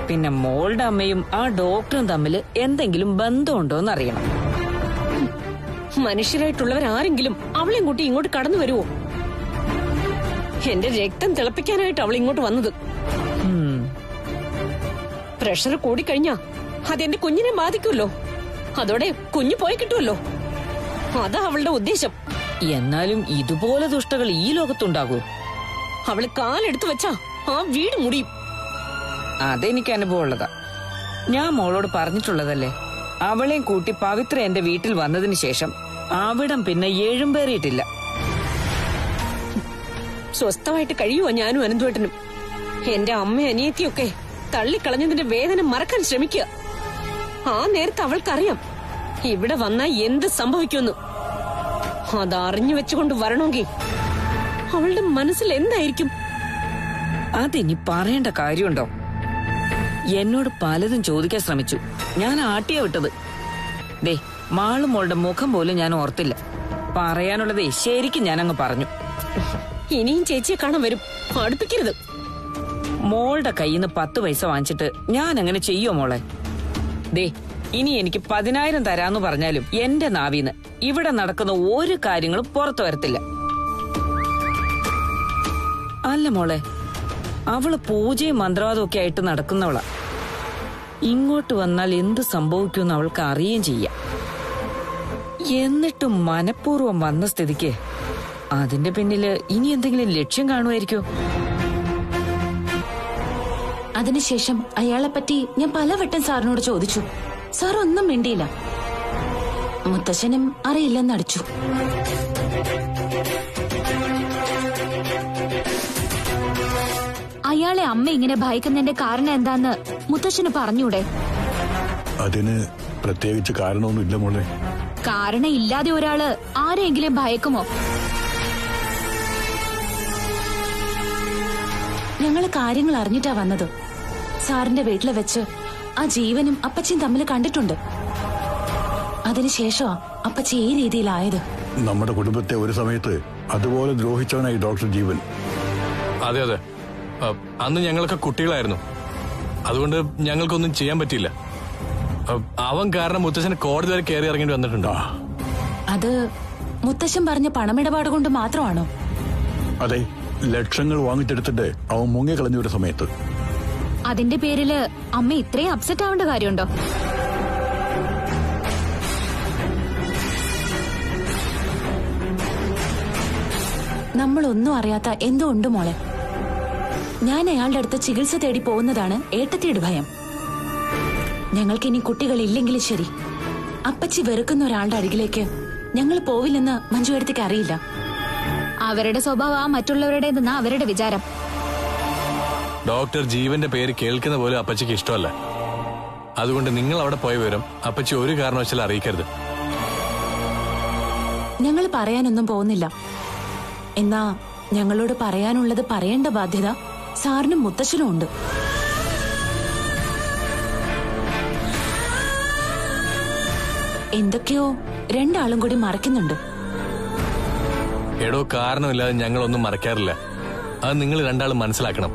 പിന്നെ മോളുടെ അമ്മയും ആ ഡോക്ടറും തമ്മിൽ എന്തെങ്കിലും ബന്ധമുണ്ടോന്ന് അറിയണം. മനുഷ്യരായിട്ടുള്ളവരാരെങ്കിലും അവളെയും കൂട്ടി ഇങ്ങോട്ട് കടന്നു വരുവോ? എന്റെ രക്തം തിളപ്പിക്കാനായിട്ട് അവൾ ഇങ്ങോട്ട് വന്നത്. പ്രഷർ കൂടിക്കഴിഞ്ഞാ അതെന്റെ കുഞ്ഞിനെ ബാധിക്കുമല്ലോ. അതോടെ കുഞ്ഞു പോയി കിട്ടുമല്ലോ. അതാ അവളുടെ ഉദ്ദേശം. എന്നാലും ഇതുപോലെ ദുഷ്ടകൾ ഈ ലോകത്തുണ്ടാകൂ? അവള് കാലെടുത്തു വെച്ചാ ആ വീട് മുടിയും. അതെനിക്ക് അനുഭവമുള്ളതാ. ഞാൻ മോളോട് പറഞ്ഞിട്ടുള്ളതല്ലേ, അവളെയും കൂട്ടി പവിത്ര എന്റെ വീട്ടിൽ വന്നതിന് ശേഷം അവിടം പിന്നെ എഴുമ്പേറിയിട്ടില്ല. സ്വസ്ഥമായിട്ട് കഴിയുവാ ഞാനും അനന്തുവേട്ടനും. എന്റെ അമ്മ അനിയത്തിയൊക്കെ തള്ളിക്കളഞ്ഞതിന്റെ വേദന മറക്കാൻ ശ്രമിക്കുക. ആ നേരത്ത് അവൾക്കറിയാം ഇവിടെ വന്നാ എന്ത് സംഭവിക്കുമെന്ന്. അതറിഞ്ഞു വെച്ചുകൊണ്ട് വരണമെങ്കിൽ അവളുടെ മനസ്സിൽ എന്തായിരിക്കും? അതിനി പറയേണ്ട കാര്യമുണ്ടോ? എന്നോട് പലതും ചോദിക്കാൻ ശ്രമിച്ചു. ഞാൻ ആട്ടിയ വിട്ടത്. ദേ, മാളും മോളുടെ മുഖം പോലും ഞാൻ ഓർത്തില്ല. പറയാനുള്ളതേ ശരിക്കും ഞാനങ്ങ് പറഞ്ഞു. ഇനിയും ചേച്ചിയെ കാണാൻ വരും, അടുപ്പിക്കരുത്. മോളുടെ കയ്യിൽ നിന്ന് 10 പൈസ വാങ്ങിച്ചിട്ട് ഞാൻ അങ്ങനെ ചെയ്യോ മോളെ? ദേ, ഇനി എനിക്ക് 10,000 തരാന്ന് പറഞ്ഞാലും എന്റെ നാവീന്ന് ഇവിടെ നടക്കുന്ന ഒരു കാര്യങ്ങളും പുറത്തു വരത്തില്ല. അല്ല മോളെ, അവള് പൂജയും മന്ത്രവാദവും ഒക്കെ ആയിട്ട് നടക്കുന്നവളാ. ഇങ്ങോട്ട് വന്നാൽ എന്ത് സംഭവിക്കുമെന്ന് അവൾക്ക് അറിയുകയും ചെയ്യാം. എന്നിട്ടും മനഃപൂർവ്വം വന്ന സ്ഥിതിക്ക് അതിന്റെ പിന്നില് ഇനി എന്തെങ്കിലും ലക്ഷ്യം കാണുമായിരിക്കോ? അതിനുശേഷം അയാളെപ്പറ്റി ഞാൻ പലവട്ടം സാറിനോട് ചോദിച്ചു. സാർ ഒന്നും മിണ്ടിയില്ല. മുത്തശ്ശനും അറിയില്ലെന്നടിച്ചു. അയാളെ അമ്മ ഇങ്ങനെ ഭയക്കുന്നതിന്റെ കാരണം എന്താന്ന് മുത്തശ്ശന് പറഞ്ഞൂടെ? അതിന് പ്രത്യേകിച്ച് കാരണമൊന്നുമില്ല മോളെ. കാരണം ഇല്ലാതെ ഒരാള് ആരെങ്കിലും ഭയക്കുമോ? ഞങ്ങള് കാര്യങ്ങൾ അറിഞ്ഞിട്ടാ വന്നത്. സാറിന്റെ വീട്ടില് വെച്ച് ആ ജീവനും അപ്പച്ചിയും തമ്മിൽ കണ്ടിട്ടുണ്ട്. അതിനുശേഷമാ അപ്പച്ചി ഈ രീതിയിലായത്. നമ്മുടെ കുടുംബത്തെ ഒരു സമയത്ത് അതുപോലെ ദ്രോഹിച്ചവനായി ഡോക്ടർ ജീവൻ. അതെ അതെ, അന്ന് ഞങ്ങളൊക്കെ കുട്ടികളായിരുന്നു. അതുകൊണ്ട് ഞങ്ങൾക്കൊന്നും ചെയ്യാൻ പറ്റിയില്ല. അവൻ കാരണം മുത്തശ്ശന് കോടതി വരെ കയറി ഇറങ്ങേണ്ടി വന്നിട്ടുണ്ടോ? അത് മുത്തശ്ശൻ പറഞ്ഞ പണമിടപാട് കൊണ്ട് മാത്രമാണോ? അതെ, ലക്ഷങ്ങൾ വാങ്ങിച്ചെടുത്തിട്ട് അവൻ മുങ്ങിക്കളഞ്ഞ ഒരു സമയത്ത്. അതിന്റെ പേരില് അമ്മ ഇത്രയും അപ്സെറ്റ് ആവേണ്ട കാര്യമുണ്ടോ? നമ്മളൊന്നും അറിയാത്ത എന്തോ ഉണ്ട് മോളെ. ഞാൻ അയാളുടെ അടുത്ത് ചികിത്സ തേടി പോകുന്നതാണ് ഏട്ടത്തിയുടെ ഭയം. ഞങ്ങൾക്കിനി കുട്ടികളില്ലെങ്കിലും ശരി, അപ്പച്ചി വെറുക്കുന്ന ഒരാളുടെ അരികിലേക്ക് ഞങ്ങൾ പോവില്ലെന്ന് മഞ്ജു ഏട്ടത്തിക്ക് അറിയില്ല. അവരുടെ സ്വഭാവം മറ്റുള്ളവരുടേതെന്നാ അവരുടെ വിചാരം. ഡോക്ടർ ജീവന്റെ പേര് കേൾക്കുന്ന പോലും അപ്പച്ചിക്ക് ഇഷ്ടമല്ല. അതുകൊണ്ട് നിങ്ങൾ അവിടെ പോയ വിവരം അപ്പച്ചി ഒരു കാരണവശാലും അറിയിക്കരുത്. ഞങ്ങൾ പറയാനൊന്നും പോകുന്നില്ല. എന്നാ ഞങ്ങളോട് പറയാനുള്ളത് പറയേണ്ട ബാധ്യത സാറിനും മുത്തശ്ശനും ഉണ്ട്. എന്തൊക്കെയോ രണ്ടാളും കൂടി മറയ്ക്കുന്നുണ്ട്. എടോ, കാരണമില്ലാതെ ഞങ്ങളൊന്നും മറക്കാറില്ല. അത് നിങ്ങൾ രണ്ടാളും മനസ്സിലാക്കണം.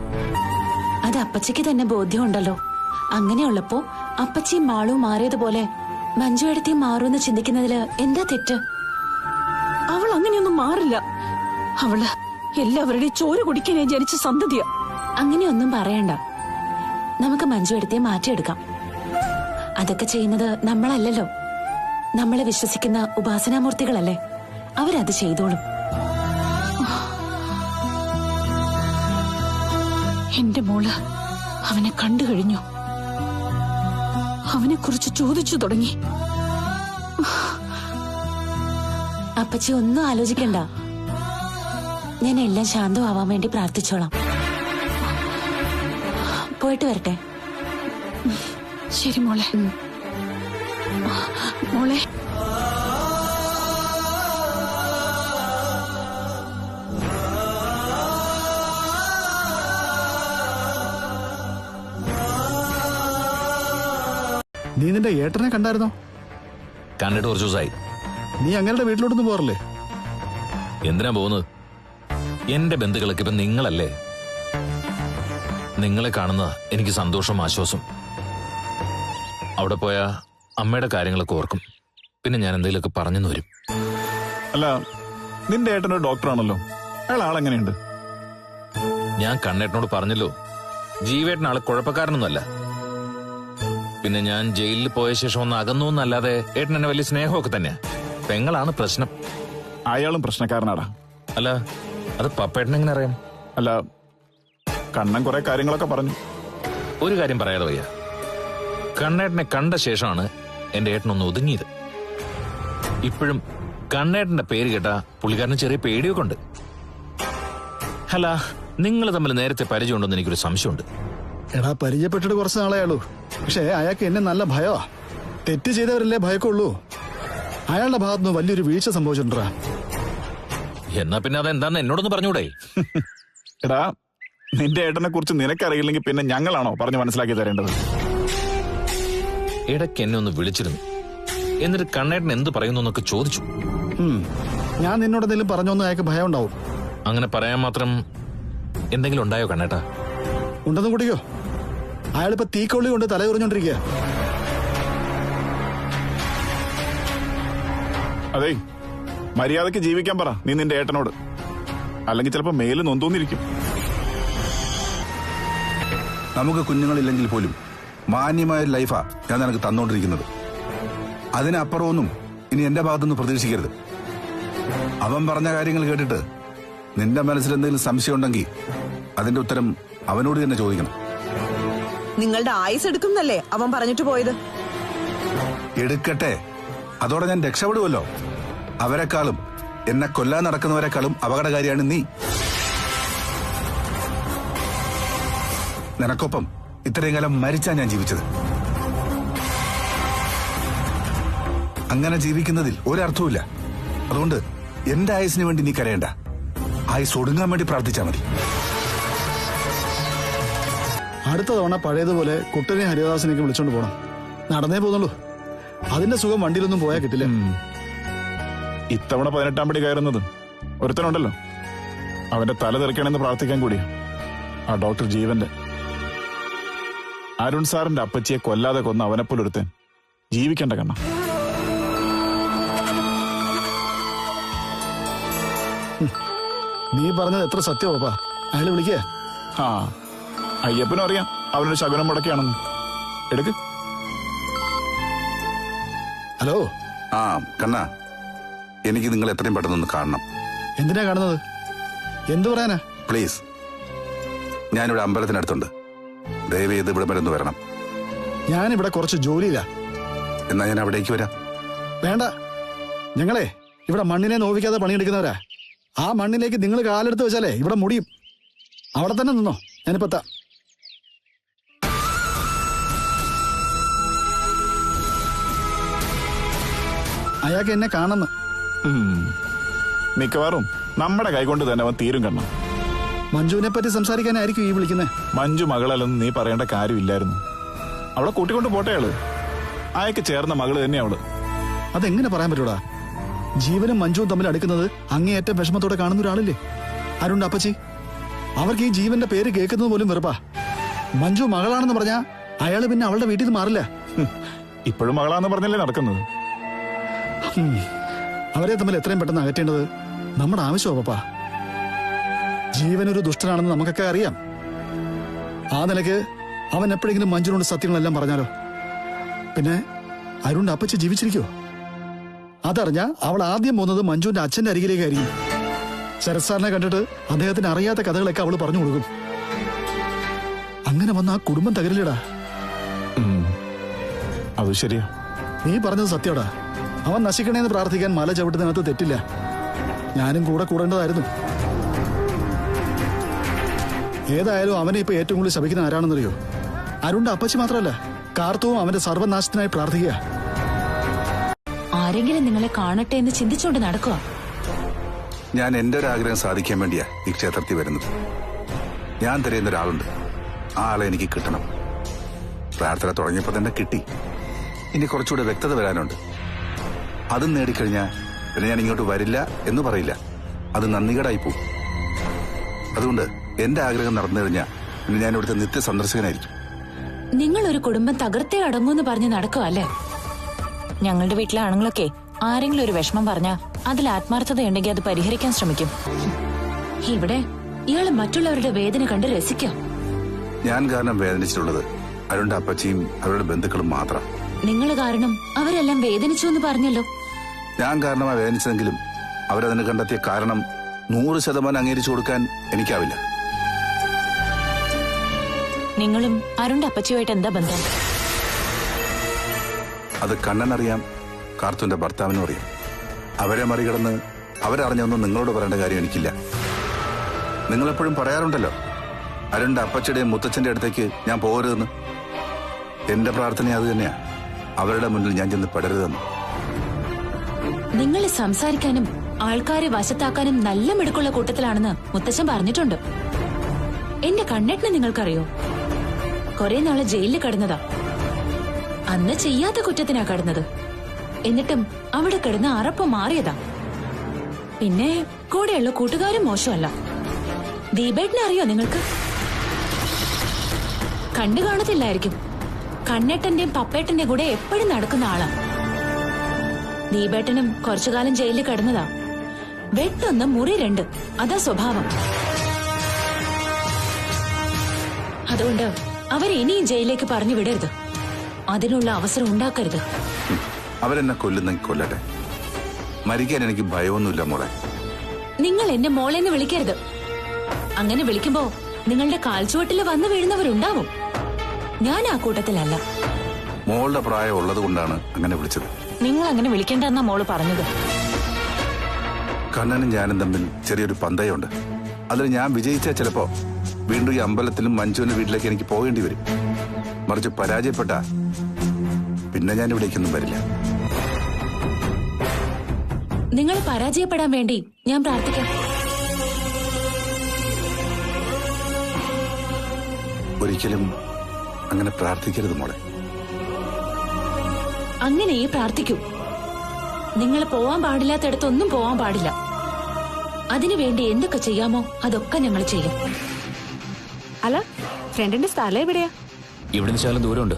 അത് അപ്പച്ചിക്ക് തന്നെ ബോധ്യമുണ്ടല്ലോ. അങ്ങനെയുള്ളപ്പോ അപ്പച്ചിയും മാളും മാറിയതുപോലെ മഞ്ജു എടുത്തിയും മാറുമെന്ന് ചിന്തിക്കുന്നതില് എന്താ തെറ്റ്? അവൾ അങ്ങനെയൊന്നും മാറില്ല. അവള് എല്ലാവരുടെയും ചോര കുടിക്കാനേ ജനിച്ച സന്തതിയാ. അങ്ങനെയൊന്നും പറയണ്ട. നമുക്ക് മഞ്ജു എടുത്തിയെ മാറ്റിയെടുക്കാം. അതൊക്കെ ചെയ്യുന്നത് നമ്മളല്ലല്ലോ. നമ്മളെ വിശ്വസിക്കുന്ന ഉപാസനാമൂർത്തികളല്ലേ, അവരത് ചെയ്തോളും. എന്റെ മോള് അവനെ കണ്ടു കഴിഞ്ഞു. അവനെ കുറിച്ച് ചോദിച്ചു തുടങ്ങി. അപ്പച്ചി ഒന്നും ആലോചിക്കണ്ട. ഞാൻ എല്ലാം ശാന്തമാവാൻ വേണ്ടി പ്രാർത്ഥിച്ചോളാം. പോയിട്ട് വരട്ടെ. ശരി മോളെ. മോളെ, നീ നിന്റെ ഏട്ടനെ കണ്ടായിരുന്നോ? കണ്ടിട്ട് കുറച്ചു ദിവസമായി. നീ അങ്ങനെ വീട്ടിലോട്ടൊന്നും പോറല്ലേ? എന്തിനാ പോകുന്നത്? എന്റെ ബന്ധുക്കളൊക്കെ ഇപ്പൊ നിങ്ങളല്ലേ. നിങ്ങളെ കാണുന്ന എനിക്ക് സന്തോഷം, ആശ്വാസം. അവിടെ പോയാ അമ്മയുടെ കാര്യങ്ങളൊക്കെ ഓർക്കും. പിന്നെ ഞാൻ എന്തെങ്കിലുമൊക്കെ പറഞ്ഞെന്ന് വരും. അല്ല, നിന്റെ ഏട്ടനൊരു ഡോക്ടറാണല്ലോ, അയാൾ ആളെങ്ങനെയുണ്ട്? ഞാൻ കണ്ണേട്ടനോട് പറഞ്ഞല്ലോ, ജീവേട്ടൻ ആള് കുഴപ്പക്കാരനൊന്നുമല്ല. പിന്നെ ഞാൻ ജയിലിൽ പോയ ശേഷം ഒന്ന് അകന്നൂന്നല്ലാതെ ഏട്ടൻ എന്നെ വലിയ സ്നേഹമൊക്കെ തന്നെയാ. പെങ്ങളാണ് പ്രശ്നം. അയാളും പ്രശ്നക്കാരനാടാ. അല്ല, അത് പപ്പേട്ടൻ എങ്ങനെ അറിയാം? അല്ല, കണ്ണൻ കുറെ കാര്യങ്ങളൊക്കെ പറഞ്ഞു. ഒരു കാര്യം പറയാതെ വയ്യ, കണ്ണേട്ടനെ കണ്ട ശേഷമാണ് എന്റെ ഏട്ടനൊന്ന് ഒതുങ്ങിയത്. ഇപ്പോഴും കണ്ണേട്ടന്റെ പേര് കേട്ടാ പുള്ളിക്കാരന് ചെറിയ പേടിയൊക്കെ ഉണ്ട്. അല്ല, നിങ്ങൾ തമ്മിൽ നേരത്തെ പരിചയമുണ്ടെന്ന് എനിക്കൊരു സംശയമുണ്ട്. എടാ, പരിചയപ്പെട്ടിട്ട് കുറച്ച് നാളെയുള്ളൂ. പക്ഷേ അയാൾക്ക് എന്നെ നല്ല ഭയമാ. തെറ്റ് ചെയ്തവരല്ലേ ഭയക്കുള്ളൂ. അയാളുടെ ഭാഗത്തുനിന്ന് വലിയൊരു വീഴ്ച സംഭവിച്ചിട്ടുണ്ടാ. എന്നാ പിന്നെ അതെന്താന്ന് എന്നോടൊന്ന് പറഞ്ഞൂടെ? എടാ, നിന്റെ ഏട്ടനെ കുറിച്ച് നിനക്കറിയില്ലെങ്കിൽ പിന്നെ ഞങ്ങളാണോ പറഞ്ഞു മനസ്സിലാക്കി തരേണ്ടത്? ഇടയ്ക്ക് എന്നെ ഒന്ന് വിളിച്ചിരുന്നു. എന്നിട്ട് കണ്ണേട്ടൻ എന്ത് പറയുന്നു എന്നൊക്കെ ചോദിച്ചു. ഞാൻ നിന്നോട് എന്തെങ്കിലും പറഞ്ഞോന്ന് അയാൾക്ക് ഭയം ഉണ്ടാവും. അങ്ങനെ പറയാൻ മാത്രം എന്തെങ്കിലും ഉണ്ടായോ കണ്ണേട്ടാ? ഉണ്ടെന്ന് കൂടിയോ? അയാളിപ്പോ തീക്കൊള്ളി കൊണ്ട് തലയുറിഞ്ഞോണ്ടിരിക്കുക. അതെ, മര്യാദക്ക് ജീവിക്കാൻ പറ നീ നിന്റെ ഏട്ടനോട്. അല്ലെങ്കിൽ ചിലപ്പോ മേല് നൊന്തോന്നിരിക്കും. നമുക്ക് കുഞ്ഞുങ്ങളില്ലെങ്കിൽ പോലും മാന്യമായ ഒരു ലൈഫാ ഞാൻ നിനക്ക് തന്നോണ്ടിരിക്കുന്നത്. അതിനപ്പുറമൊന്നും ഇനി എന്റെ ഭാഗത്തുനിന്ന് പ്രതീക്ഷിക്കരുത്. അവൻ പറഞ്ഞ കാര്യങ്ങൾ കേട്ടിട്ട് നിന്റെ മനസ്സിൽ എന്തെങ്കിലും സംശയം ഉണ്ടെങ്കിൽ അതിന്റെ ഉത്തരം അവനോട് തന്നെ ചോദിക്കണം. നിങ്ങളുടെ ആയുസ് എടുക്കുന്നല്ലേ അവൻ പറഞ്ഞിട്ട് പോയത്? എടുക്കട്ടെ, അതോടെ ഞാൻ രക്ഷപ്പെടുമല്ലോ. അവരെക്കാളും എന്നെ കൊല്ലാൻ നടക്കുന്നവരെക്കാളും അപകടകാരിയാണ് നീ. നിനക്കൊപ്പം ഇത്രയും കാലം മരിച്ചാ ഞാൻ ജീവിച്ചത്. അങ്ങനെ ജീവിക്കുന്നതിൽ ഒരർത്ഥവുമില്ല. അതുകൊണ്ട് എന്റെ ആയുസിന് വേണ്ടി നീ കരയണ്ട. ആയുസ് ഒടുങ്ങാൻ വേണ്ടി പ്രാർത്ഥിച്ചാൽ മതി. അടുത്ത തവണ പഴയതുപോലെ കുട്ടനെ ഹരിദാസിനേക്ക് വിളിച്ചോണ്ട് പോണം. നടന്നേ പോകുന്നുള്ളൂ. അതിന്റെ സുഖം വണ്ടിയിലൊന്നും പോയാൽ കിട്ടില്ല. ഇത്തവണ 18-ാം പടി കയറുന്നത് ഒരുത്തനുണ്ടല്ലോ, അവന്റെ തല തെറിക്കണമെന്ന് പ്രാർത്ഥിക്കാൻ കൂടിയാ. ആ ഡോക്ടർ ജീവന്റെ. അരുൺ സാറിന്റെ അപ്പച്ചിയെ കൊല്ലാതെ കൊന്ന അവനെപ്പോലൊരുത്തൻ ജീവിക്കണ്ട കണ്ണ. നീ പറഞ്ഞത് എത്ര സത്യമാപ്പാ. അയാള് വിളിക്കുക. ആ, അയ്യപ്പനും അറിയാം അവനൊരു ശകുനം മുടക്കിയാണെന്ന്. എടുക്ക്. ഹലോ. ആ കണ്ണാ, എനിക്ക് നിങ്ങൾ എത്രയും പെട്ടെന്ന് കാണണം. എന്തിനാ കാണുന്നത്? എന്തു പറയാനാ? പ്ലീസ്, ഞാനിവിടെ അമ്പലത്തിനടുത്തുണ്ട്. ദയവ് ചെയ്ത് ഇവിടെ വരെ ഒന്ന് വരണം. ഞാനിവിടെ കുറച്ച് ജോലിയില്ല. എന്നാ ഞാൻ അവിടേക്ക് വരാം. വേണ്ട, ഞങ്ങളെ ഇവിടെ മണ്ണിനെ നോവിക്കാതെ പണിയെടുക്കുന്നവരാ. ആ മണ്ണിലേക്ക് നിങ്ങൾ കാലെടുത്ത് വെച്ചാലേ ഇവിടെ മുടിയും. അവിടെ തന്നെ നിന്നോ, ഞാനിപ്പത്താ. അയാൾക്ക് എന്നെ കാണുന്നു. മിക്കവാറും നമ്മുടെ കൈകൊണ്ട് തന്നെ അവൻ തീരും കണ്ണ. മഞ്ജുവിനെ പറ്റി സംസാരിക്കാനായിരിക്കും ഈ വിളിക്കുന്നത്. മഞ്ജു മകളല്ലെന്ന് നീ പറയേണ്ട കാര്യമില്ലായിരുന്നു. അവളെ കൂട്ടിക്കൊണ്ട് പോട്ടെ. ആള് അയക്ക് ചേർന്ന മകള് തന്നെ അവള്. അതെങ്ങനെ പറയാൻ പറ്റൂടാ? ജീവനും മഞ്ജുവും തമ്മിൽ അടുക്കുന്നത് അങ്ങേയറ്റം വിഷമത്തോടെ കാണുന്ന ഒരാളില്ലേ, അരുൺ അപ്പച്ചി. അവർക്ക് ഈ ജീവന്റെ പേര് കേൾക്കുന്നത് പോലും വെറുപ്പാ. മഞ്ജു മകളാണെന്ന് പറഞ്ഞാ അയാള് പിന്നെ അവളുടെ വീട്ടിൽ നിന്ന് മാറില്ല. ഇപ്പോഴും മകളാന്ന് പറഞ്ഞല്ലേ നടക്കുന്നത്. അവരെ തമ്മിൽ എത്രയും പെട്ടെന്ന് അകറ്റേണ്ടത് നമ്മുടെ ആവശ്യമോ പപ്പാ? ജീവനൊരു ദുഷ്ടനാണെന്ന് നമുക്കൊക്കെ അറിയാം. ആ നിലയ്ക്ക് അവൻ എപ്പോഴെങ്കിലും മഞ്ജുവിനോട് സത്യങ്ങളെല്ലാം പറഞ്ഞാലോ? പിന്നെ അരുണിന്റെ അപ്പച്ചി ജീവിച്ചിരിക്കോ? അതറിഞ്ഞ അവൾ ആദ്യം പോകുന്നത് മഞ്ജുവിന്റെ അച്ഛന്റെ അരികിലേക്കായിരിക്കും. ശരത് സാറിനെ കണ്ടിട്ട് അദ്ദേഹത്തിന് അറിയാത്ത കഥകളൊക്കെ അവള് പറഞ്ഞു കൊടുക്കും. അങ്ങനെ വന്ന ആ കുടുംബം തകരില്ലടാ. അത് ശരിയാ, നീ പറഞ്ഞത് സത്യടാ. അവൻ നശിക്കണേന്ന് പ്രാർത്ഥിക്കാൻ മല ചവിട്ടുന്നതിനകത്ത് തെറ്റില്ല. ഞാനും കൂടെ കൂടേണ്ടതായിരുന്നു. ഏതായാലും അവനെ ഇപ്പൊ ഏറ്റവും കൂടുതൽ ശപിക്കുന്ന ആരാണെന്നറിയോ? അരുണിന്റെ അപ്പച്ചി മാത്രമല്ല, കാർത്തവും അവന്റെ സർവനാശത്തിനായി പ്രാർത്ഥിക്കുക. ആരെങ്കിലും നിങ്ങളെ കാണട്ടെ എന്ന് ചിന്തിച്ചുകൊണ്ട് നടക്കുക. ഞാൻ എന്റെ ഒരു ആഗ്രഹം സാധിക്കാൻ വേണ്ടിയാ ഈ ക്ഷേത്രത്തിൽ വരുന്നത്. ഞാൻ തിരയുന്ന ഒരാളുണ്ട്. ആ ആളെ എനിക്ക് കിട്ടണം. പ്രാർത്ഥന തുടങ്ങിയപ്പോ തന്നെ കിട്ടി. ഇനി കുറച്ചുകൂടെ വ്യക്തത വരാനുണ്ട്. അതും നേടിക്കഴിഞ്ഞാൽ പിന്നെ ഞാൻ ഇങ്ങോട്ട് വരില്ല എന്ന് പറയില്ല. അത് നന്ദികേടായി പോകും. അതുകൊണ്ട് എന്റെ ആഗ്രഹം നടന്നു കഴിഞ്ഞാൽ പിന്നെ ഞാൻ ഇവിടുത്തെ നിത്യ സന്ദർശകനായിരിക്കും. നിങ്ങൾ ഒരു കുടുംബം തകർത്തേ അടങ്ങൂന്ന് പറഞ്ഞ് നടക്കുക അല്ലേ? ഞങ്ങളുടെ വീട്ടിലെ ആണുങ്ങളൊക്കെ ആരെങ്കിലും ഒരു വിഷമം പറഞ്ഞാ അതിൽ ആത്മാർത്ഥതയുണ്ടെങ്കിൽ അത് പരിഹരിക്കാൻ ശ്രമിക്കും. ഇവിടെ ഇയാള് മറ്റുള്ളവരുടെ വേദന കണ്ട് രസിക്കാം. ഞാൻ കാരണം വേദനിച്ചിട്ടുള്ളത് അരുണിന്റെ അപ്പച്ചിയും അവരുടെ ബന്ധുക്കളും മാത്രം. നിങ്ങൾ കാരണം അവരെല്ലാം വേദനിച്ചു എന്ന് പറഞ്ഞല്ലോ. ഞാൻ കാരണമായി വേദനിച്ചെങ്കിലും അവരതിന് കണ്ടെത്തിയ കാരണം 100% അംഗീകരിച്ചു കൊടുക്കാൻ എനിക്കാവില്ല. നിങ്ങളും അരുണിന്റെ അപ്പച്ചിയുമായിട്ട് എന്താ ബന്ധം? അത് കണ്ണനറിയാം, കാർത്തുവിന്റെ ഭർത്താവിനും അറിയാം. അവരെ മറികടന്ന് അവരറിഞ്ഞൊന്നും നിങ്ങളോട് പറയേണ്ട കാര്യം എനിക്കില്ല. നിങ്ങളെപ്പോഴും പറയാറുണ്ടല്ലോ അരുണിന്റെ അപ്പച്ചിയുടെയും മുത്തച്ഛന്റെ അടുത്തേക്ക് ഞാൻ പോകരുതെന്ന്. എന്റെ പ്രാർത്ഥന അത് തന്നെയാ, അവരുടെ മുന്നിൽ ഞാൻ ചെന്ന് പെടരുതെന്ന്. നിങ്ങൾ സംസാരിക്കാനും ആൾക്കാരെ വശത്താക്കാനും നല്ല മിടുക്കുള്ള കൂട്ടത്തിലാണെന്ന് മുത്തച്ഛൻ പറഞ്ഞിട്ടുണ്ട്. എന്റെ കണ്ണേട്ടനെ നിങ്ങൾക്കറിയോ? കുറെ നാള് ജയിലിൽ കിടന്നതാ. അന്ന് ചെയ്യാത്ത കുറ്റത്തിനാ കിടന്നത്. എന്നിട്ടും അവിടെ കിടന്ന് അറപ്പ് മാറിയതാ. പിന്നെ കൂടെയുള്ള കൂട്ടുകാരും മോശമല്ല. ദീപേട്ടനെ അറിയോ നിങ്ങൾക്ക്? കണ്ടു കാണത്തില്ലായിരിക്കും. കണ്ണേട്ടന്റെയും പപ്പേട്ടന്റെയും കൂടെ എപ്പോഴും നടക്കുന്ന ആളാ. ദീപേട്ടനും കുറച്ചുകാലം ജയിലിൽ കിടന്നതാ. വെട്ടൊന്ന് മുറി 2, അതാ സ്വഭാവം. അതുകൊണ്ട് അവരെ ഇനിയും ജയിലിലേക്ക് പറഞ്ഞു വിടരുത്. അതിനുള്ള അവസരം ഉണ്ടാക്കരുത്. അവരെന്നെ കൊല്ലുന്നെങ്കിൽ കൊല്ലട്ടെ, മരിക്കാൻ എനിക്ക് ഭയമൊന്നുമില്ല മോളെ. നിങ്ങൾ എന്നെ മോളെന്ന് വിളിക്കരുത്. അങ്ങനെ വിളിക്കുമ്പോ നിങ്ങളുടെ കാൽച്ചുവട്ടില് വന്നു വീഴുന്നവരുണ്ടാവും. ഞാൻ ആ കൂട്ടത്തിലല്ല. മോളുടെ പ്രായം ഉള്ളത് കൊണ്ടാണ് അങ്ങനെ വിളിച്ചത്. നിങ്ങൾ അങ്ങനെ വിളിക്കേണ്ടെന്നാ മോള് പറഞ്ഞത്. കണ്ണനും ഞാനും തമ്മിൽ ചെറിയൊരു പന്തയമുണ്ട്. അതിൽ ഞാൻ വിജയിച്ചാൽ ചിലപ്പോ വീണ്ടും ഈ അമ്പലത്തിലും മഞ്ജുവിന്റെ വീട്ടിലേക്ക് എനിക്ക് പോകേണ്ടി വരും. മറിച്ച് പരാജയപ്പെട്ട പിന്നെ ഞാൻ ഇവിടേക്കൊന്നും വരില്ല. നിങ്ങൾ പരാജയപ്പെടാൻ വേണ്ടി ഞാൻ പ്രാർത്ഥിക്കാം. ഒരിക്കലും അങ്ങനെ പ്രാർത്ഥിക്കരുത് മോളെ. അങ്ങനെ പ്രാർത്ഥിക്കൂ. നിങ്ങൾ പോവാൻ പാടില്ലാത്തടത്തൊന്നും പോവാൻ പാടില്ല. അതിനുവേണ്ടി എന്തൊക്കെ ചെയ്യാമോ അതൊക്കെ ഞങ്ങൾ ചെയ്യും. അല്ല, ഫ്രണ്ടിന്റെ സ്ഥലം എവിടെയാ? ഇവിടുന്ന് ശാലം ദൂരമുണ്ട്.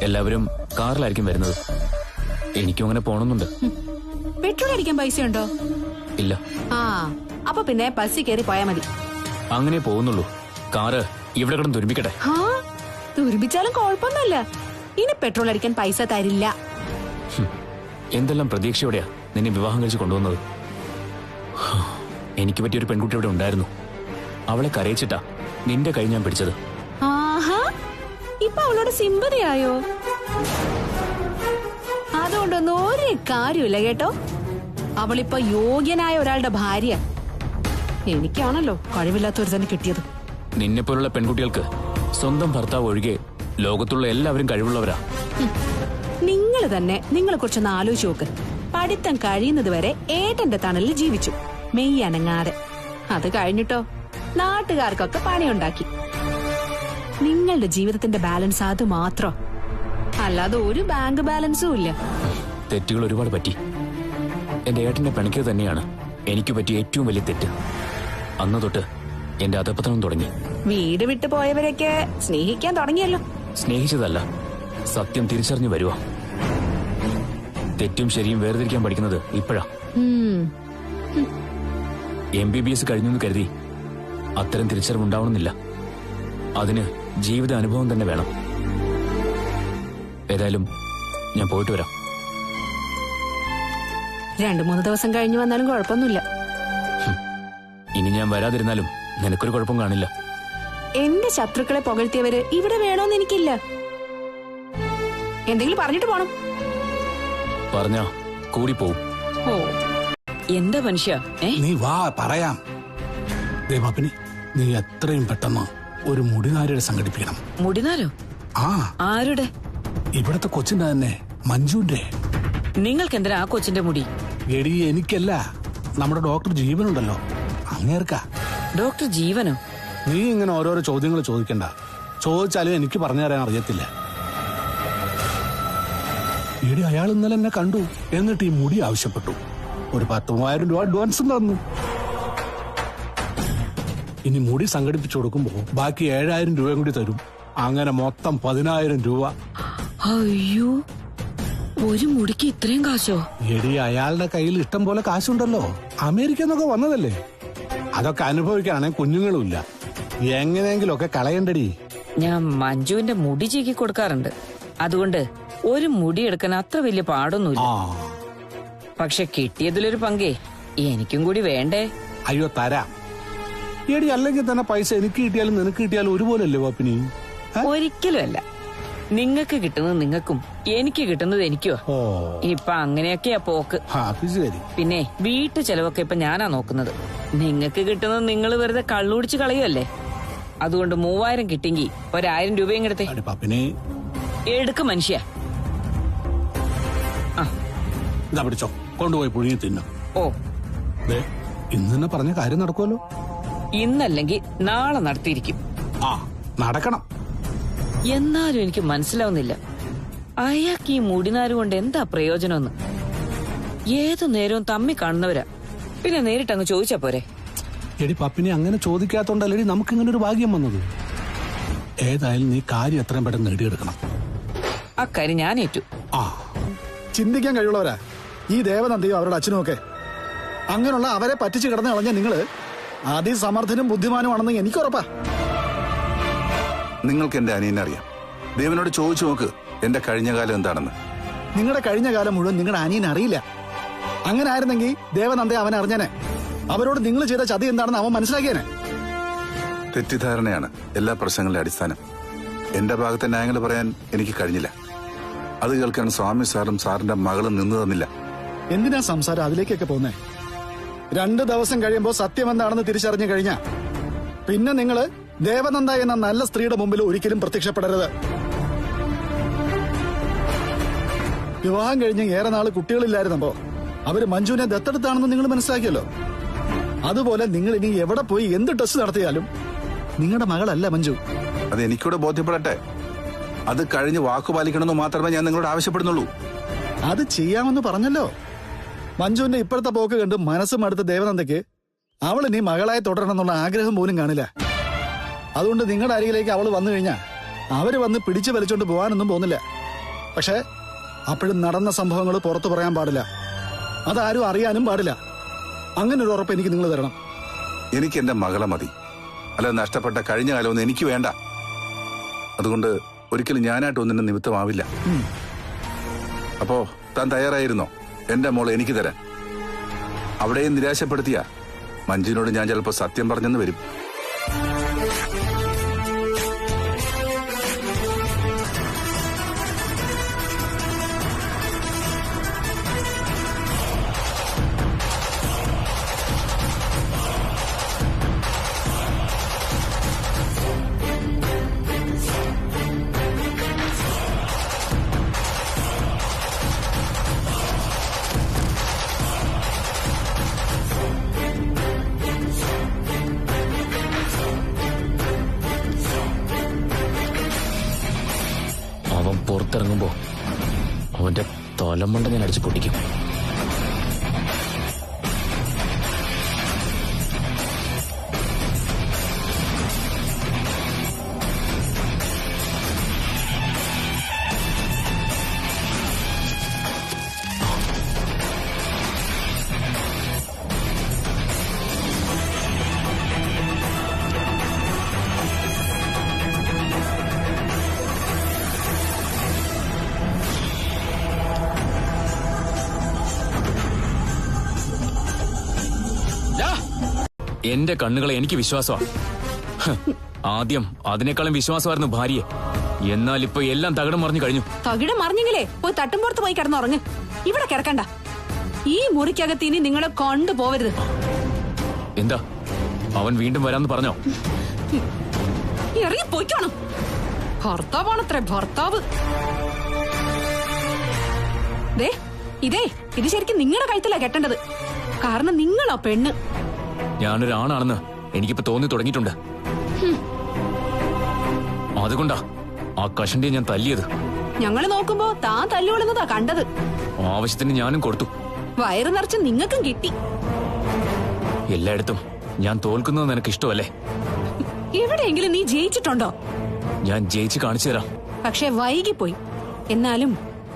എല്ലാവരും കാറിലായിരിക്കും വരുന്നത്. എനിക്കും അങ്ങനെ പോണമെന്നുണ്ട്. പെട്രോൾ അടിക്കാൻ പൈസ ഉണ്ടോ? ഇല്ല. ആ, അപ്പൊ പിന്നെ ബസ്സിൽ കയറി പോയാ മതി. അങ്ങനെ പോകുന്നുള്ളൂ. കാറ് ഇവിടെ കിടന്ന് തുരുമ്പിക്കട്ടെ. ആ, തുരുമ്പിച്ചാലും കുഴപ്പമൊന്നുമില്ല. ഇനി പെട്രോൾ അടിക്കാൻ പൈസ തരില്ല. എന്തെല്ലാം പ്രതീക്ഷയോടെയാ നിന്നെ വിവാഹം കഴിച്ച് കൊണ്ടുവന്നത്. എനിക്ക് പറ്റിയൊരു പെൺകുട്ടി ഇവിടെ ഉണ്ടായിരുന്നു. അവളെ കരയിച്ചിട്ടാ നിന്റെ കൈ ഞാൻ പിടിച്ചത്. ആഹാ, ഇപ്പൊ അവളോട് സിമ്പതിയായോ? അതുകൊണ്ടൊന്നും ഒരു കാര്യമില്ല കേട്ടോ. അവളിപ്പോ യോഗ്യനായ ഒരാളുടെ ഭാര്യ. എനിക്കാണല്ലോ കഴിവില്ലാത്ത ഒരു തന്നെ കിട്ടിയത്. നിന്നെപ്പോലുള്ള പെൺകുട്ടികൾക്ക് സ്വന്തം ഭർത്താവ് ഒഴികെ ലോകത്തുള്ള എല്ലാവരും കഴിവുള്ളവരാ. നിങ്ങൾ തന്നെ നിങ്ങളെ കുറിച്ചൊന്ന് ആലോചിച്ച് നോക്ക്. പഠിത്തം കഴിയുന്നത് വരെ ഏട്ടന്റെ തണലിൽ ജീവിച്ചു, മെയ് അനങ്ങാതെ. അത് കഴിഞ്ഞിട്ടോ നാട്ടുകാർക്കൊക്കെ പണിയുണ്ടാക്കി. നിങ്ങളുടെ ജീവിതത്തിന്റെ ബാലൻസ് അത് മാത്രം, അല്ലാതെ ഒരു ബാങ്ക് ബാലൻസും ഇല്ല. തെറ്റുകൾ ഒരുപാട് പറ്റി. എന്റെ ഏട്ടന്റെ പണിക്ക് തന്നെയാണ് എനിക്ക് പറ്റിയ ഏറ്റവും വലിയ തെറ്റ്. അന്ന് തൊട്ട് എന്റെ അധപ്പതനം തുടങ്ങി. വീട് വിട്ടു പോയവരൊക്കെ സ്നേഹിക്കാൻ തുടങ്ങിയല്ലോ. സ്നേഹിച്ചതല്ല, സത്യം തിരിച്ചറിഞ്ഞു വരുക. തെറ്റും ശരിയും വേർതിരിക്കാൻ പഠിക്കുന്നത് ഇപ്പോഴാ. MBBS കഴിഞ്ഞെന്ന് കരുതി അത്തരം തിരിച്ചറിവുണ്ടാവണമെന്നില്ല. അതിന് ജീവിത അനുഭവം തന്നെ വേണം. ഏതായാലും ഞാൻ പോയിട്ട് വരാം. 2-3 ദിവസം കഴിഞ്ഞു വന്നാലും കുഴപ്പമൊന്നുമില്ല. ഇനി ഞാൻ വരാതിരുന്നാലും നിനക്കൊരു കുഴപ്പം കാണില്ല. എന്റെ ശത്രുക്കളെ പുകഴ്ത്തിയവര് ഇവിടെ വേണോന്ന് എനിക്കില്ല. എന്തെങ്കിലും പറഞ്ഞിട്ട് പോണം. പറഞ്ഞാ കൂടി പോവും. ഓ, എന്താ മനുഷ്യ? നീ വാ പറയാം. ദേവാപ്പിനി, നീ എത്രയും പെട്ടെന്ന് ഒരു മുടിനാരിയുടെ സംഘടിപ്പിക്കണം. മുടിനാരോ? ആ, ആരുടെ? ഇവിടത്തെ കൊച്ചിന്റെ തന്നെ, മഞ്ജുവിന്റെ. നിങ്ങൾക്ക് എന്തിനാ ആ കൊച്ചിന്റെ മുടി? എടി, എനിക്കല്ല, നമ്മുടെ ഡോക്ടർ ജീവനുണ്ടല്ലോ, അങ്ങേർക്ക. ഡോക്ടർ ജീവനോ? നീ ഇങ്ങനെ ഓരോരോ ചോദ്യങ്ങൾ ചോദിക്കണ്ട. ചോദിച്ചാലും എനിക്ക് പറഞ്ഞു തരാൻ അറിയത്തില്ല. എടി, അയാൾ ഇന്നലെ എന്നെ കണ്ടു, എന്നിട്ട് ഈ മുടി ആവശ്യപ്പെട്ടു. ഒരു 10,000 രൂപ അഡ്വാൻസ് തന്നു. ഇനി മുടി സംഘടിപ്പിച്ചു കൊടുക്കുമ്പോ ബാക്കി 7,000 രൂപയും കൂടി തരും. അങ്ങനെ മൊത്തം 10,000 രൂപ. അയ്യോ, ഒരു മുടിക്ക് ഇത്രയും കാശോ? എടി, അയാളുടെ കയ്യിൽ ഇഷ്ടം പോലെ കാശുണ്ടല്ലോ. അമേരിക്ക എന്നൊക്കെ വന്നതല്ലേ. അതൊക്കെ അനുഭവിക്കാണെ കുഞ്ഞുങ്ങളും ഇല്ല. എങ്ങനെയെങ്കിലും ഒക്കെ കളയണ്ടടി. ഞാൻ മഞ്ജുവിന്റെ മുടി ചീക്കി കൊടുക്കാറുണ്ട്. അതുകൊണ്ട് ഒരു മുടി എടുക്കാൻ അത്ര വലിയ പാടൊന്നുമില്ല. പക്ഷെ കിട്ടിയതിലൊരു പങ്കേ എനിക്കും കൂടി വേണ്ടേ? അയ്യോ, തരാം. എടി, അല്ലെങ്കിൽ തന്നെ പൈസ എനിക്ക് കിട്ടിയാലും നിനക്ക് കിട്ടിയാലും ഒരുപോലല്ലേ പാപ്പിനി? ഒരിക്കലും അല്ല. നിങ്ങക്ക് കിട്ടുന്നത് നിങ്ങൾക്കും എനിക്ക് കിട്ടുന്നത് എനിക്കോ. ഇപ്പൊ അങ്ങനെയൊക്കെയാ പോക്ക്. പിന്നെ വീട്ടു ചെലവൊക്കെ ഇപ്പൊ ഞാനാ നോക്കുന്നത്. നിങ്ങക്ക് കിട്ടുന്നത് നിങ്ങൾ വെറുതെ കള്ളുടിച്ച് കളയുമല്ലേ. അതുകൊണ്ട് 3,000 കിട്ടിയെങ്കി 1,000 രൂപയും എടുത്തേ. എടുക്ക് മനുഷ്യ. ഇതാ പിടിച്ചോ, കൊണ്ടുപോയി പുഴുങ്ങി തിന്നു. ഓ, ഇന്ന് തന്നെ പറഞ്ഞ കാര്യം നടക്കുമല്ലോ. ഇന്നല്ലെങ്കിൽ നാളെ നടത്തിയിരിക്കും. നടക്കണം. എന്നാലും എനിക്ക് മനസ്സിലാവുന്നില്ല, അയാൾക്ക് ഈ മുടിനാര് കൊണ്ട് എന്താ പ്രയോജനമെന്ന്. ഏതു നേരവും തമ്മി കാണുന്നവരാ. പിന്നെ നേരിട്ടങ്ങ് ചോദിച്ചാ പോരെ? എടി പപ്പിനെ, അങ്ങനെ ചോദിക്കാത്തോണ്ടല്ലേ നമുക്ക് ഇങ്ങനെ ഒരു ഭാഗ്യം വന്നത്. ഏതായാലും നീ കാര്യം എത്രയും പെട്ടെന്ന് നേടിയെടുക്കണം. അക്കാര്യം ഞാൻ ഏറ്റു. ചിന്തിക്കാൻ കഴിവുള്ളവരാ ഈ ദേവനന്ദിയും അവരുടെ അച്ഛനും ഒക്കെ. അങ്ങനെയുള്ള അവരെ പറ്റിച്ചു കിടന്നു കളഞ്ഞ നിങ്ങള് അതിസമർത്ഥനും ബുദ്ധിമാനുമാണെന്ന് എനിക്ക് ഉറപ്പാ. നിങ്ങൾക്ക് എന്റെ അനിയനെ അറിയാം. ദേവനോട് ചോദിച്ചു നോക്ക് എന്റെ കഴിഞ്ഞ കാലം എന്താണെന്ന്. നിങ്ങളുടെ കഴിഞ്ഞ കാലം മുഴുവൻ നിങ്ങളുടെ അനിയൻ അറിയില്ല. അങ്ങനെ ആയിരുന്നെങ്കിൽ ദേവനന്ദ അവൻ അറിഞ്ഞനെ. അവരോട് നിങ്ങൾ ചെയ്ത ചതി എന്താണെന്ന് അവൻ മനസ്സിലാക്കിയേനെ. തെറ്റിദ്ധാരണയാണ് എല്ലാ പ്രശ്നങ്ങളുടെ അടിസ്ഥാനം. എന്റെ ഭാഗത്തെ ന്യായങ്ങൾ പറയാൻ എനിക്ക് കഴിഞ്ഞില്ല. അത് കേൾക്കാൻ സ്വാമി സാറും സാറിന്റെ മകളും നിന്നു തന്നില്ല. എന്തിനാ സംസാരം അതിലേക്കൊക്കെ പോന്നേ? 2 ദിവസം കഴിയുമ്പോ സത്യം എന്താണെന്ന് തിരിച്ചറിഞ്ഞു കഴിഞ്ഞാ പിന്നെ നിങ്ങള് ദേവനന്ദ എന്ന നല്ല സ്ത്രീയുടെ മുമ്പിൽ ഒരിക്കലും പ്രത്യക്ഷപ്പെടരുത്. വിവാഹം കഴിഞ്ഞ് ഏറെ നാള് കുട്ടികളില്ലായിരുന്നപ്പോ അവര് മഞ്ജുവിനെ ദത്തെടുത്താണെന്ന് നിങ്ങൾ മനസ്സിലാക്കിയല്ലോ. അതുപോലെ നിങ്ങൾ ഇനി എവിടെ പോയി എന്ത് ടെസ്റ്റ് നടത്തിയാലും നിങ്ങളുടെ മകളല്ല മഞ്ജു. അത് എനിക്കൂടെ ബോധ്യപ്പെടട്ടെ. അത് കഴിഞ്ഞ് വാക്കുപാലിക്കണമെന്ന് മാത്രമേ ഞാൻ നിങ്ങളോട് ആവശ്യപ്പെടുന്നുള്ളൂ. അത് ചെയ്യാമെന്ന് പറഞ്ഞല്ലോ. മഞ്ജുവിന്റെ ഇപ്പോഴത്തെ പോക്ക് കണ്ട് മനസ്സും അടുത്ത ദേവനന്ദയ്ക്ക് അവൾ ഇനി മകളായി തുടരണമെന്നുള്ള ആഗ്രഹം പോലും കാണില്ല. അതുകൊണ്ട് നിങ്ങളുടെ അരികിലേക്ക് അവൾ വന്നു കഴിഞ്ഞാൽ അവര് വന്ന് പിടിച്ചു വലിച്ചോണ്ട് പോകാനൊന്നും പോകുന്നില്ല. പക്ഷെ അപ്പോഴും നടന്ന സംഭവങ്ങൾ പുറത്തു പറയാൻ പാടില്ല. അതാരും അറിയാനും പാടില്ല. അങ്ങനെ ഒരു ഉറപ്പ് എനിക്ക് നിങ്ങൾ തരണം. എനിക്ക് എന്റെ മകളെ മതി. അല്ല, നഷ്ടപ്പെട്ട കഴിഞ്ഞ കാലമൊന്നും എനിക്ക് വേണ്ട. അതുകൊണ്ട് ഒരിക്കലും ഞാനായിട്ട് ഒന്നിനും നിമിത്തമാവില്ല. അപ്പോ താൻ തയ്യാറായിരുന്നോ എന്റെ മോളെ എനിക്ക് തരാൻ? അവിടെയും നിരാശപ്പെടുത്തിയ മഞ്ജുവിനോട് ഞാൻ ചിലപ്പോ സത്യം പറഞ്ഞെന്ന് വരും. പുറത്തിറങ്ങുമ്പോ അവന്റെ തലമണ്ട ഞാൻ അടിച്ചു പൊട്ടിക്കും. എന്റെ കണ്ണുകളെ എനിക്ക് വിശ്വാസമാണ്. ആദ്യം അതിനേക്കാളും വിശ്വാസമായിരുന്നു ഭാര്യയെ. എന്നാൽ ഇപ്പൊ എല്ലാം തകിടം മറിഞ്ഞു കഴിഞ്ഞു. തകിടം മറിഞ്ഞെങ്കിലേ പോയി തട്ടുംപുറത്ത് പോയി കിടന്നുറങ്ങ്. ഇവിടെ കിടക്കണ്ട. ഈ മുറിക്കകത്ത് ഇനി നിങ്ങളെ കൊണ്ടുപോവരുത്. എന്താ അവൻ വീണ്ടും വരാന്ന് പറഞ്ഞോ? ഇറങ്ങി പോയിക്കോണം. ഭർത്താവാണത്രേ ഭർത്താവ്. ഇത് ശരിക്കും നിങ്ങളുടെ കഴുത്തിലാ കെട്ടേണ്ടത്. കാരണം നിങ്ങളാ പെണ്ണ്. ഞാനൊരാണാണെന്ന് എനിക്കിപ്പോ തോന്നി തുടങ്ങിയിട്ടുണ്ട്. അതുകൊണ്ടാ ആ കഷണ്ടിയെ ഞാൻ തല്ലിയത്. ഞങ്ങള് നോക്കുമ്പോ താൻ തല്ലുകൊള്ളുന്നതാ കണ്ടത്. ആവശ്യത്തിന് ഞാനും കൊടുത്തു. വയറ് നിറച്ച് നിങ്ങൾക്കും കിട്ടി. എല്ലായിടത്തും ഞാൻ തോൽക്കുന്നത് നിനക്ക് ഇഷ്ടമല്ലേ? എവിടെയെങ്കിലും നീ ജയിച്ചിട്ടുണ്ടോ? ഞാൻ ജയിച്ച് കാണിച്ചു തരാം. പക്ഷെ വൈകിപ്പോയി. എന്നാലും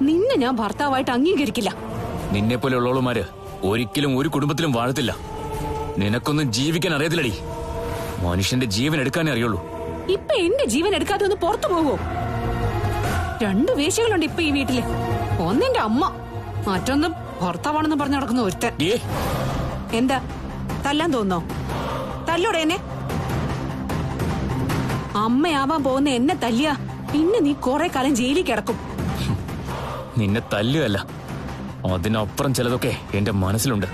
നിന്നെ ഞാൻ ഭർത്താവായിട്ട് അംഗീകരിക്കില്ല. നിന്നെ പോലെ ഉള്ളവളുമാര് ഒരിക്കലും ഒരു കുടുംബത്തിലും വാഴത്തില്ല. നിനക്കൊന്നും ജീവിക്കാൻ അറിയത്തില്ലടി. മനുഷ്യന്റെ ജീവൻ എടുക്കാനേ അറിയുള്ളൂ. ഇപ്പൊ എന്റെ ജീവൻ എടുക്കാതെ ഒന്ന് പുറത്തു പോവോ? 2 വേശ്യകളുണ്ട് ഇപ്പൊ ഈ വീട്ടില്. ഒന്നെന്റെ അമ്മ, മറ്റൊന്ന് ഭർത്താവാണെന്ന് പറഞ്ഞു നടക്കുന്ന ഒരുത്തൻ. എന്താ തല്ലാൻ തോന്നോ? തല്ലോടെ എന്നെ. അമ്മയാവാൻ പോകുന്ന എന്നെ തല്ലിയ പിന്നെ നീ കുറെ കാലം ജയിലിൽ കിടക്കും. നിന്നെ തല്ലുകയല്ല, അതിനപ്പുറം ചിലതൊക്കെ എന്റെ മനസ്സിലുണ്ട്.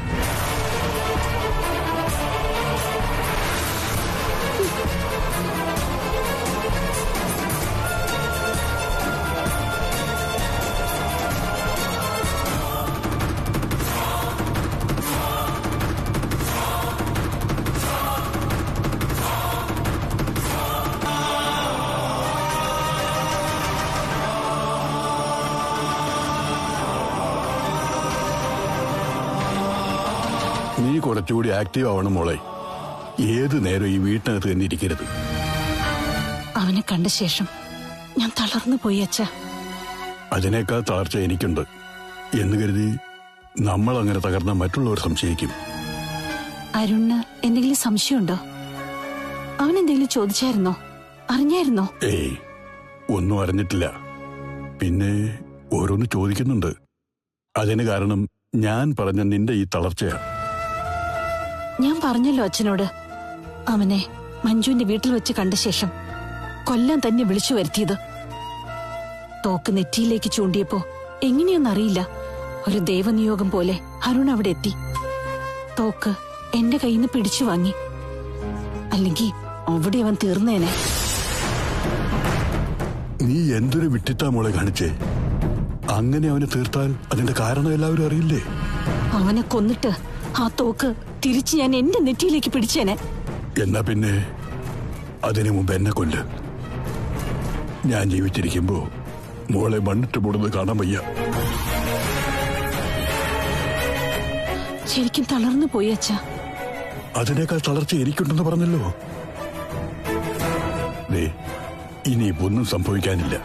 നീ കുറച്ചുകൂടി ആക്റ്റീവ് ആവണം മോളെ. ഏതു നേരം ഈ വീട്ടിനകത്ത് തന്നെ ഇരിക്കരുത്. അവനെ കണ്ട ശേഷം ഞാൻ തളർന്നു പോയി അച്ഛ. അതിനേക്കാൾ തളർച്ച എനിക്കുണ്ട് എന്ന് കരുതി നമ്മൾ അങ്ങനെ തകർന്ന മറ്റുള്ളവർ സംശയിക്കും. അരുണിന് എന്തെങ്കിലും സംശയമുണ്ടോ? അവൻ എന്തെങ്കിലും ചോദിച്ചായിരുന്നോ? അറിഞ്ഞായിരുന്നോ? ഏയ്, ഒന്നും അറിഞ്ഞിട്ടില്ല. പിന്നെ ഓരോന്ന് ചോദിക്കുന്നുണ്ട്. അതിന് കാരണം ഞാൻ പറഞ്ഞ നിന്റെ ഈ തളർച്ചയാ. ഞാൻ പറഞ്ഞല്ലോ അച്ഛനോട്, അവനെ മഞ്ജുവിന്റെ വീട്ടിൽ വെച്ച് കണ്ട ശേഷം കൊല്ലാൻ തന്നെ വിളിച്ചു വരുത്തിയത്. തോക്ക് നെറ്റിയിലേക്ക് ചൂണ്ടിയപ്പോ എങ്ങനെയൊന്നറിയില്ല, ഒരു ദൈവനിയോഗം പോലെ അരുൺ അവിടെ എത്തി. തോക്ക് എന്റെ കയ്യിൽ നിന്ന് പിടിച്ചു വാങ്ങി. അല്ലെങ്കിൽ അവിടെ അവൻ തീർന്നേനെ. നീ എന്തൊരു വിട്ടിട്ടാ മോളെ കാണിച്ചേ. അങ്ങനെ അവനെ തീർത്താൽ അതിന്റെ കാരണം എല്ലാവരും അറിയില്ലേ? അവനെ കൊന്നിട്ട് ആ തോക്ക് തിരിച്ച് ഞാൻ എന്റെ നെറ്റിയിലേക്ക് പിടിച്ചേനെ. എന്നാ പിന്നെ അതിനു മുമ്പ് എന്നെ കൊല്ല്. ഞാൻ ജീവിച്ചിരിക്കുമ്പോ മോളെ മണ്ണിട്ട് മൂടുന്നത് കാണാൻ വയ്യ. ശരിക്കും തളർന്നു പോയി അച്ഛ. അതിനേക്കാൾ തളർച്ച എനിക്കുണ്ടെന്ന് പറഞ്ഞല്ലോ. ഇനി ഒന്നും സംഭവിക്കാനില്ല.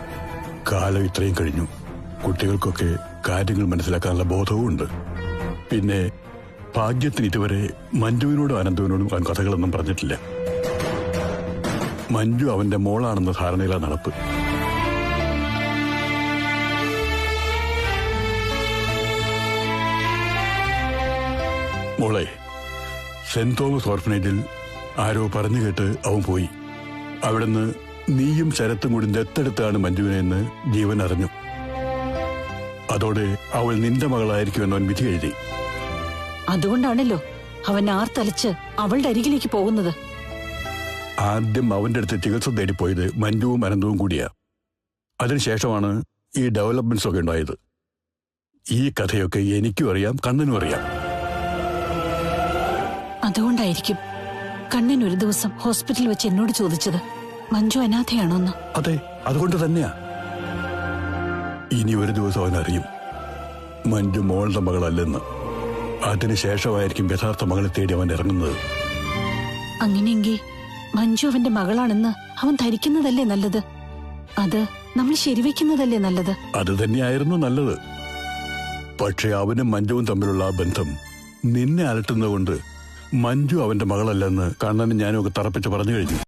കാലം ഇത്രയും കഴിഞ്ഞു. കുട്ടികൾക്കൊക്കെ കാര്യങ്ങൾ മനസ്സിലാക്കാനുള്ള ബോധവും ഉണ്ട്. പിന്നെ ഭാഗ്യത്തിന് ഇതുവരെ മഞ്ജുവിനോടും അനന്തുവിനോടും അവൻ കഥകളൊന്നും പറഞ്ഞിട്ടില്ല. മഞ്ജു അവന്റെ മോളാണെന്ന ധാരണയിലാണ് നടപ്പ്. മോളെ, സെന്റ് തോമസ് ഓർഫനേജിൽ ആരോ പറഞ്ഞു കേട്ട് അവൻ പോയി. അവിടുന്ന് നീയും ശരത്തും കൂടി ദത്തെടുത്താണ് മഞ്ജുവിനെ എന്ന് ജീവൻ അറിഞ്ഞു. അതോടെ അവൾ നിന്റെ മകളായിരിക്കുമെന്ന് അവൻ വിധി എഴുതി. അതുകൊണ്ടാണല്ലോ അവൻ ആർത്തലച്ച് അവളുടെ അരികിലേക്ക് പോകുന്നത്. ആദ്യം അവന്റെ അടുത്ത് ചികിത്സ തേടിപ്പോയത് മഞ്ജുവും അനന്തവും കൂടിയാ. അതിനുശേഷമാണ് ഈ ഡെവലപ്മെന്റ്സ് ഒക്കെ ഉണ്ടായത്. ഈ കഥയൊക്കെ എനിക്കും അറിയാം, കണ്ണനും അറിയാം. അതുകൊണ്ടായിരിക്കും കണ്ണൻ ഒരു ദിവസം ഹോസ്പിറ്റലിൽ വെച്ച് എന്നോട് ചോദിച്ചത് മഞ്ജു അനാഥയാണോന്ന്. അതെ, അതുകൊണ്ട് തന്നെയാ. ഇനി ഒരു ദിവസം അവൻ അറിയും മഞ്ജു മോളുടെ മകളല്ലെന്ന്. അതിനുശേഷമായിരിക്കും യഥാർത്ഥ മകളെ തേടി അവൻ ഇറങ്ങുന്നത്. അങ്ങനെയെങ്കിൽ മഞ്ജു അവന്റെ മകളാണെന്ന് അവൻ ധരിക്കുന്നതല്ലേ നല്ലത്? അത് നമ്മൾ ശരിവെക്കുന്നതല്ലേ നല്ലത്? അത് തന്നെയായിരുന്നു നല്ലത്. പക്ഷെ അവനും മഞ്ജുവും തമ്മിലുള്ള ആ ബന്ധം നിന്നെ അലട്ടുന്നതുകൊണ്ട് മഞ്ജു അവന്റെ മകളല്ലെന്ന് കണ്ണനും ഞാനും ഒക്കെ തറപ്പിച്ച് പറഞ്ഞു കഴിഞ്ഞു.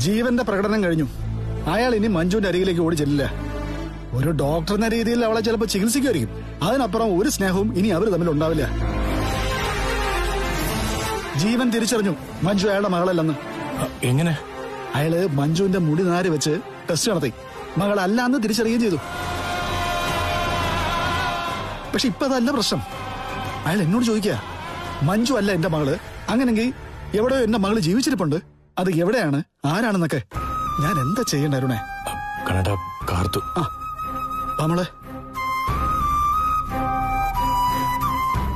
ജീവന്റെ പ്രകടനം കഴിഞ്ഞു. അയാൾ ഇനി മഞ്ജുവിന്റെ അരികിലേക്ക് ഓടി ചെല്ലില്ല. ഒരു ഡോക്ടർ എന്ന രീതിയിൽ അവളെ ചിലപ്പോൾ ചികിത്സിക്കുമായിരിക്കും. അതിനപ്പുറം ഒരു സ്നേഹവും ഇനി അവർ തമ്മിൽ ഉണ്ടാവില്ല. ജീവൻ തിരിച്ചറിഞ്ഞു മഞ്ജു അയാളുടെ മകളല്ലെന്ന്. എങ്ങനെ? അയാള് മഞ്ജുവിന്റെ മുടി നാര് വെച്ച് ടെസ്റ്റ് നടത്തി മകളല്ലാന്ന് തിരിച്ചറിയുകയും ചെയ്തു. പക്ഷെ ഇപ്പൊ അതല്ല പ്രശ്നം. അയാൾ എന്നോട് ചോദിക്കുക, മഞ്ജു അല്ല എന്റെ മകള്, അങ്ങനെങ്കിൽ എവിടെയോ എന്റെ മകള് ജീവിച്ചിരിപ്പുണ്ട്, അത് എവിടെയാണ്, ആരാണെന്നൊക്കെ. ഞാൻ എന്താ ചെയ്യണ്ട അരുണേ? നമ്മള്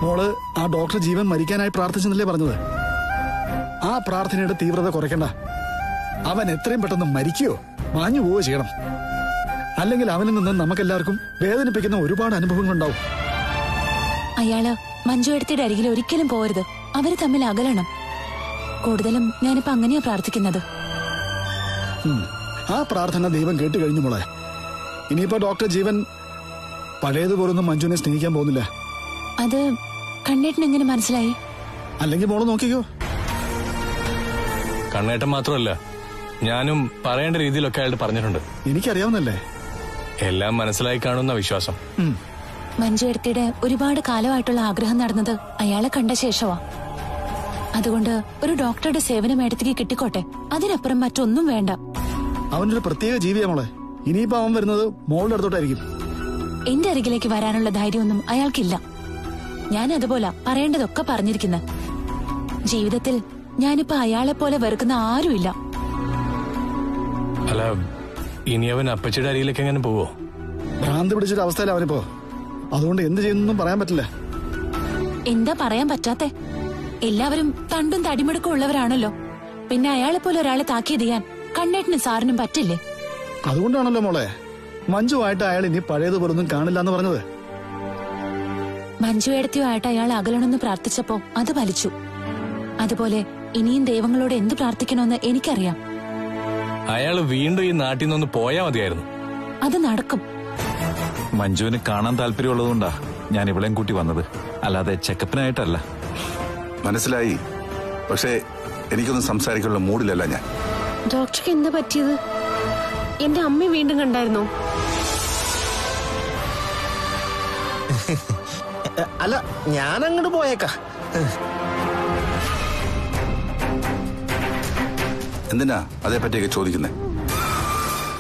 മോള് ആ ഡോക്ടർ ജീവൻ മരിക്കാനായി പ്രാർത്ഥിച്ചെന്നല്ലേ പറഞ്ഞത്? ആ പ്രാർത്ഥനയുടെ തീവ്രത കുറയ്ക്കണ്ട. അവൻ എത്രയും പെട്ടെന്ന് മരിക്കുകയോ മാഞ്ഞു പോവുകയോ ചെയ്യണം. അല്ലെങ്കിൽ അവനിൽ നിന്ന് നമുക്കെല്ലാവർക്കും വേദനിപ്പിക്കുന്ന ഒരുപാട് അനുഭവങ്ങളുണ്ടാവും. അയാള് മഞ്ജു എടുത്തിയുടെ അരികിൽ ഒരിക്കലും പോരുത്. അവര് തമ്മിൽ അകലണം. കൂടുതലും ഞാനിപ്പോ അങ്ങനെയാ പ്രാർത്ഥിക്കുന്നത്. ആ പ്രാർത്ഥന ദൈവം കേട്ട് കഴിഞ്ഞു മോളെ. ഇനിയിപ്പോ ഡോക്ടർ ജീവൻ പഴയതുപോലൊന്നും മഞ്ജുവിനെ സ്നേഹിക്കാൻ പോകുന്നില്ല. അത് കണ്ണേട്ടൻ എങ്ങനെ മനസ്സിലായി? അല്ലെങ്കിൽ മോള് നോക്കിക്കോ. കണ്ണേട്ടൻ മാത്രമല്ല, ഞാനും പറയേണ്ട രീതിയിലൊക്കെ അയാൾ പറഞ്ഞിട്ടുണ്ട്. എനിക്കറിയാവുന്നല്ലേ. എല്ലാം മനസ്സിലായി കാണുന്ന വിശ്വാസം. മഞ്ജു എടുത്തിയുടെ ഒരുപാട് കാലമായിട്ടുള്ള ആഗ്രഹം നടന്നത് അയാളെ കണ്ട ശേഷമാ. അതുകൊണ്ട് ഒരു ഡോക്ടറുടെ സേവനം എടുത്തേക്ക് കിട്ടിക്കോട്ടെ, അതിനപ്പുറം മറ്റൊന്നും വേണ്ട. അവനൊരു പ്രത്യേക ജീവിയാ മോളെ. ഇനിയിപ്പോ അവൻ വരുന്നത് മോളുടെ അടുത്തോട്ടായിരിക്കും. എന്റെ അരികിലേക്ക് വരാനുള്ള ധൈര്യമൊന്നും അയാൾക്കില്ല. ഞാൻ അതുപോലെ പറയേണ്ടതൊക്കെ പറഞ്ഞിരിക്കുന്ന. ജീവിതത്തിൽ ഞാനിപ്പോ അയാളെ പോലെ വെറുക്കുന്ന ആരുമില്ല. അല്ല, ഇനി അവൻ അപ്പച്ചിയുടെ അരിയിലേക്ക് എങ്ങനെ പോവോ? ഭ്രാന്ത് പിടിച്ചൊരു അവസ്ഥയില അവനിപ്പോ. അതുകൊണ്ട് എന്ത് ചെയ്യുന്നൊന്നും പറയാൻ പറ്റില്ല. എന്താ പറയാൻ പറ്റാത്തെ? എല്ലാവരും തണ്ടും തടിമെടുക്കും ഉള്ളവരാണല്ലോ. പിന്നെ അയാളെ പോലെ ഒരാളെ താക്കീത് ചെയ്യാൻ കണ്ണേട്ടനും സാറിനും പറ്റില്ലേ? അതുകൊണ്ടാണല്ലോ മോളെ മഞ്ജുവായിട്ട് അയാൾ ഇനി പഴയതുപോലൊന്നും കാണില്ല എന്ന് പറഞ്ഞത്. മഞ്ജു ഏടത്തിയുമായിട്ട് അയാൾ അകലണമെന്ന് പ്രാർത്ഥിച്ചപ്പോ അത് ഫലിച്ചു. അതുപോലെ ഇനിയും ദൈവങ്ങളോട് എന്ത് പ്രാർത്ഥിക്കണമെന്ന് എനിക്കറിയാം. അയാൾ വീണ്ടും ഈ നാട്ടിൽ നിന്ന് പോയാ മതിയായിരുന്നു. അത് നടക്കും. മഞ്ജുവിന് കാണാൻ താല്പര്യമുള്ളതുകൊണ്ടാ ഞാൻ ഇവളെയും കൂട്ടി വന്നത്, അല്ലാതെ ചെക്കപ്പിനായിട്ടല്ല. മനസ്സിലായി. പക്ഷേ എനിക്കൊന്നും സംസാരിക്കാനുള്ള മൂഡിലല്ല ഞാൻ. ഡോക്ടർക്ക് എന്താ പറ്റിയത്? എന്റെ അമ്മ വീണ്ടും കണ്ടായിരുന്നോ? അല്ല, ഞാൻ അങ്ങോട്ട് പോയേക്കാ. എന്തിനാ അതേപ്പറ്റിയൊക്കെ ചോദിക്കുന്നേ?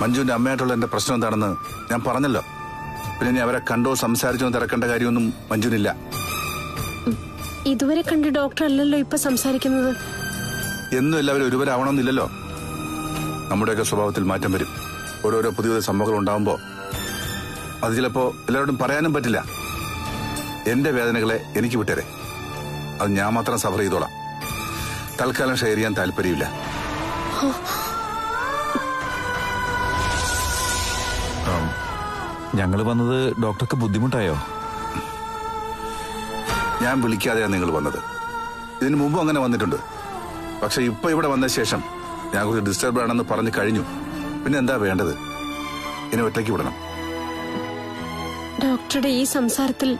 മഞ്ജുവിന്റെ അമ്മയായിട്ടുള്ള എന്റെ പ്രശ്നം എന്താണെന്ന് ഞാൻ പറഞ്ഞല്ലോ. പിന്നെ ഇനി അവരെ കണ്ടോ സംസാരിച്ചോ തിരക്കേണ്ട കാര്യമൊന്നും മഞ്ജുവിനില്ല. ഇതുവരെ കണ്ട ഡോക്ടർ അല്ലല്ലോ ഇപ്പൊ സംസാരിക്കുന്നത്. എന്നും എല്ലാവരും ഒരുവരാവണമെന്നില്ലല്ലോ. നമ്മുടെയൊക്കെ സ്വഭാവത്തിൽ മാറ്റം വരും. ഓരോരോ പുതിയ സംഭവങ്ങൾ ഉണ്ടാവുമ്പോ അത് ചിലപ്പോ എല്ലാവരോടും പറയാനും പറ്റില്ല. എന്റെ വേദനകളെ എനിക്ക് വിട്ടേരെ, അത് ഞാൻ മാത്രം സഫർ ചെയ്തോളാം. തൽക്കാലം ഷെയർ ചെയ്യാൻ താല്പര്യമില്ല. ഞങ്ങൾ വന്നത് ഡോക്ടർക്ക് ബുദ്ധിമുട്ടായോ? ഞാൻ വിളിക്കാതെയാണ് നിങ്ങൾ വന്നത്. ഇതിനു മുമ്പും അങ്ങനെ വന്നിട്ടുണ്ട്. പക്ഷെ ഇപ്പൊ ഇവിടെ വന്ന ശേഷം ഞാൻ കുറച്ച് ഡിസ്റ്റർബ് ആണെന്ന് പറഞ്ഞു കഴിഞ്ഞു. പിന്നെ എന്താ വേണ്ടത്? എന്നെ ഒറ്റയ്ക്ക് വിടണം. ഡോക്ടറുടെ ഈ സംസാരത്തിൽ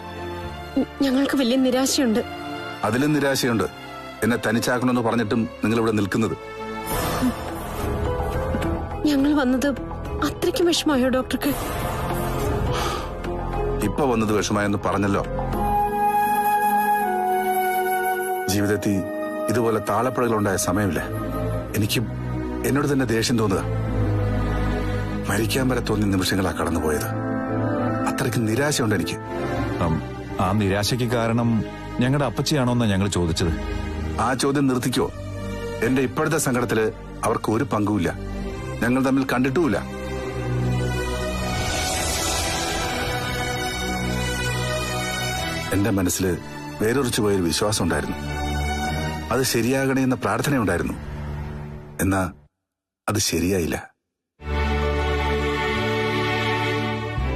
ഞങ്ങൾക്ക് വലിയ നിരാശയുണ്ട്. അതിലും നിരാശയുണ്ട്. എന്നെ തനിച്ചാക്കണമെന്ന് പറഞ്ഞിട്ടും നിങ്ങൾ ഇവിടെ നിൽക്കുന്നത്. ഞങ്ങൾ വന്നത് അത്രയ്ക്കും വിഷമായോ ഡോക്ടർക്ക്? ഇപ്പൊ വന്നത് വിഷമായെന്ന് പറഞ്ഞല്ലോ. ജീവിതത്തിൽ ഇതുപോലെ താളപ്പുഴകളുണ്ടായ സമയമില്ല. എനിക്ക് എന്നോട് തന്നെ ദേഷ്യം തോന്നുക. മരിക്കാൻ വരെ തോന്നിയ നിമിഷങ്ങളാ കടന്നുപോയത്. അത്രയ്ക്ക് നിരാശയുണ്ട് എനിക്ക്. ആ നിരാശയ്ക്ക് കാരണം ഞങ്ങളുടെ അപ്പച്ചിയാണോന്നാ ഞങ്ങൾ ചോദിച്ചത്. ആ ചോദ്യം നിർത്തിക്കോ. എന്റെ ഇപ്പോഴത്തെ സങ്കടത്തില് അവർക്ക് ഒരു പങ്കുമില്ല. ഞങ്ങൾ തമ്മിൽ കണ്ടിട്ടുമില്ല. എന്റെ മനസ്സിൽ വേറൊരിച്ചു പോയൊരു വിശ്വാസം ഉണ്ടായിരുന്നു. അത് ശരിയാകണേ എന്ന പ്രാർത്ഥനയുണ്ടായിരുന്നു. എന്നാ അത് ശരിയായില്ല.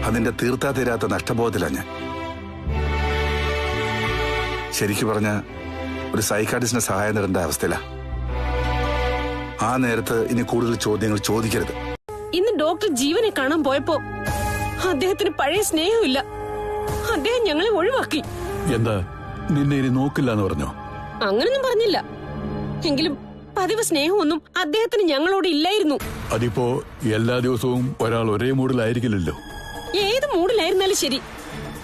അതിന്റെ തീർത്താ തീരാത്ത നഷ്ടബോധത്തിലാ ഞാൻ. ശരിക്കു പറഞ്ഞ ഒരു സൈക്കാട്രിസ്റ്റിന്റെ സഹായം നേടേണ്ട അവസ്ഥയിലാ. ആ നേരത്ത് ഇനി കൂടുതൽ ചോദ്യങ്ങൾ ചോദിക്കരുത്. ഇന്ന് ഡോക്ടർ ജീവനെ കാണാൻ പോയപ്പോ അദ്ദേഹത്തിന് പഴയ സ്നേഹമില്ല. അദ്ദേഹം ഞങ്ങളെ ഒഴിവാക്കി. എന്താ, നിന്നെ ഇനി നോക്കില്ല എന്ന് പറഞ്ഞോ? അങ്ങനൊന്നും പറഞ്ഞില്ല. എങ്കിലും പതിവ് സ്നേഹമൊന്നും അദ്ദേഹത്തിന് ഞങ്ങളോട് ഇല്ലായിരുന്നു. അതിപ്പോ എല്ലാ ദിവസവും ഒരാൾ ഒരേ മൂഡിലായിരിക്കില്ലല്ലോ. ഏത് മൂഡിലായിരുന്നാലും ശരി,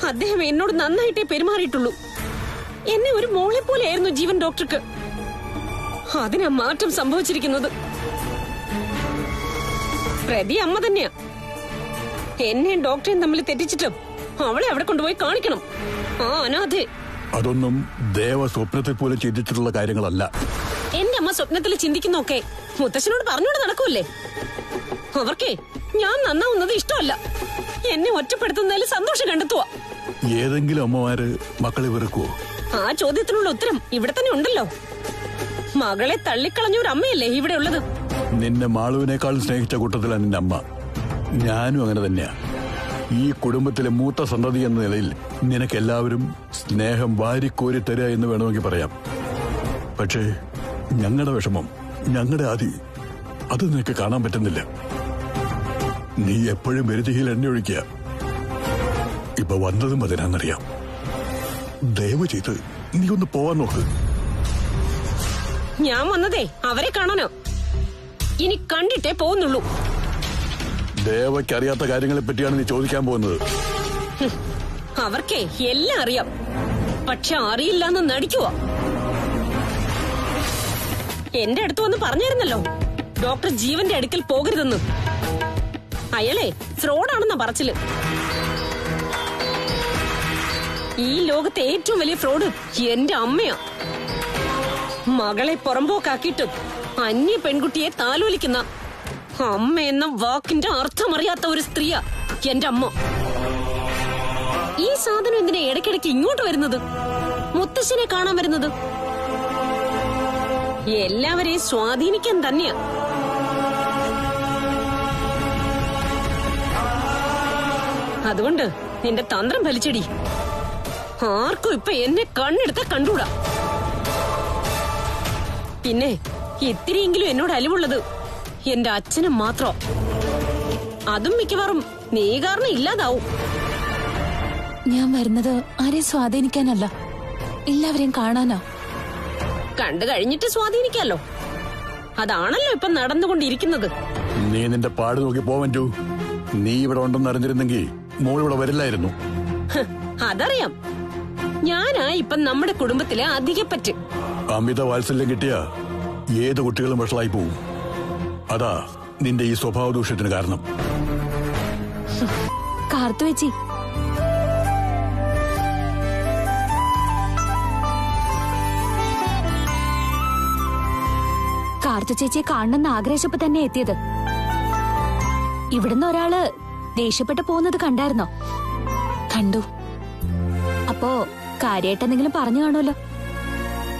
അദ്ദേഹം എന്നോട് നന്നായിട്ടേ പെരുമാറിയിട്ടുള്ളൂ. എന്നെ ഒരു മോളെ പോലെയായിരുന്നു ജീവൻ ഡോക്ടർക്ക്. അതിനാ മാറ്റം സംഭവിച്ചിരിക്കുന്നത്. പ്രതി അമ്മ തന്നെയാ. എന്നെയും ഡോക്ടറെയും തമ്മിൽ തെറ്റിച്ചിട്ടും അവളെ അവിടെ കൊണ്ടുപോയി കാണിക്കണം. ആ അനാഥെ. അതൊന്നും ദേവ സ്വപ്നത്തെ പോലെ ചെയ്തിട്ടുള്ള കാര്യങ്ങളല്ല. എന്റെ അമ്മ സ്വപ്നത്തിൽ ചിന്തിക്കുന്നൊക്കെ മുത്തശ്ശനോട് പറഞ്ഞോണ്ട് നടക്കൂല്ലേ? അവർക്കേ ഞാൻ നന്നാവുന്നത് ഇഷ്ടമല്ല. എന്നെ ഒറ്റപ്പെടുത്തുന്നതിൽ സന്തോഷം കണ്ടെത്തുക. ഏതെങ്കിലും അമ്മമാര് മക്കളെ വെറുക്കുവോ? ആ ചോദ്യത്തിനുള്ള ഉത്തരം ഇവിടെ തന്നെ ഉണ്ടല്ലോ. മകളെ തള്ളിക്കളഞ്ഞ ഒരു അമ്മയല്ലേ ഇവിടെ ഉള്ളത്. നിന്നെ മാളുവിനേക്കാളും സ്നേഹിച്ച കൂട്ടത്തിലാണ് നിന്റെ അമ്മ. ഞാനും അങ്ങനെ തന്നെയാ. ഈ കുടുംബത്തിലെ മൂത്ത സന്തതി എന്ന നിലയിൽ നിനക്കെല്ലാവരും സ്നേഹം വാരിക്കോരി തരിക എന്ന് വേണമെങ്കിൽ പറയാം. പക്ഷേ ഞങ്ങളുടെ വിഷമം, ഞങ്ങളുടെ ആദി അത് നിനക്ക് കാണാൻ പറ്റുന്നില്ല. നീ എപ്പോഴും വെരുതിയിൽ എണ്ണ ഒഴിക്കുക. ഇപ്പൊ വന്നതും അതിനാന്നറിയാം. ദയവ് ചെയ്ത് നീ ഒന്ന് പോവാൻ നോക്ക്. ഞാൻ വന്നതേ അവരെ കാണാനോ? ഇനി കണ്ടിട്ടേ പോകുന്നുള്ളൂ. ദേവയ്ക്ക് അറിയാത്ത കാര്യങ്ങളെ പറ്റിയാണ് നീ ചോദിക്കാൻ പോകുന്നത്. അവർക്കേ എല്ലാം അറിയാം, പക്ഷെ അറിയില്ലെന്ന് നടിക്കുവാ. എന്റെ അടുത്ത് വന്ന് പറഞ്ഞിരുന്നല്ലോ ഡോക്ടർ ജീവന്റെ അടുക്കൽ പോകരുതെന്ന്. അയാളെ ഫ്രോഡാണെന്ന പറച്ചില്. ഈ ലോകത്തെ ഏറ്റവും വലിയ ഫ്രോഡ് എന്റെ അമ്മയാ. മകളെ പുറമ്പോക്കാക്കിയിട്ട് അന്യ പെൺകുട്ടിയെ താലോലിക്കുന്ന അമ്മ എന്ന വാക്കിന്റെ അർത്ഥമറിയാത്ത ഒരു സ്ത്രീയാ എന്റെ അമ്മ. ഈ സാധനം എന്തിനാ ഇടയ്ക്കിടയ്ക്ക് ഇങ്ങോട്ട് വരുന്നത്, മുത്തശ്ശനെ കാണാൻ വരുന്നത്? എല്ലാവരെയും സ്വാധീനിക്കാൻ തന്നെയാ. അതുകൊണ്ട് നിന്റെ തന്ത്രം ഫലിച്ചടി. ആർക്കും ഇപ്പൊ എന്നെ കണ്ണെടുത്ത കണ്ടൂടാ. പിന്നെ ഇത്തിരിയെങ്കിലും എന്നോട് അലിവുള്ളത് എന്റെ അച്ഛനും മാത്രം. അതും മിക്കവാറും നീ കാരണം ഇല്ലാതാവും. ഞാൻ വരുന്നത് ആരെയും സ്വാധീനിക്കാനല്ല, എല്ലാവരെയും കാണാനാ. കണ്ടു കഴിഞ്ഞിട്ട് സ്വാധീനിക്കാലോ. അതാണല്ലോ ഇപ്പൊ നടന്നുകൊണ്ടിരിക്കുന്നത്. നീ നിന്റെ പാട് നോക്കി പോവൻ. നീ ഇവിടെ ഉണ്ടെന്ന് അറിഞ്ഞിരുന്നെങ്കിൽ മോൾ ഇവിടെ വരില്ലായിരുന്നു. അതറിയാം. ഞാനാ ഇപ്പൊ നമ്മുടെ കുടുംബത്തിലെ അധികപ്പറ്റ്. അമിത വാത്സല്യം കിട്ടിയ ഏത് കുട്ടികളും വഷളായി പോവും. അതാ നിന്റെ ഈ സ്വഭാവ ദൂഷ്യത്തിന് കാരണം. കാർത്തുവെച്ചി, കാർത്തു ചേച്ചിയെ കാണണമെന്ന് ആഗ്രഹിച്ചപ്പോ തന്നെ എത്തിയത്. ഇവിടുന്ന് ഒരാള് ദേഷ്യപ്പെട്ട് പോകുന്നത് കണ്ടായിരുന്നോ? കണ്ടു. അപ്പോ കാര്യമായിട്ട് എന്തെങ്കിലും പറഞ്ഞു കാണുമല്ലോ.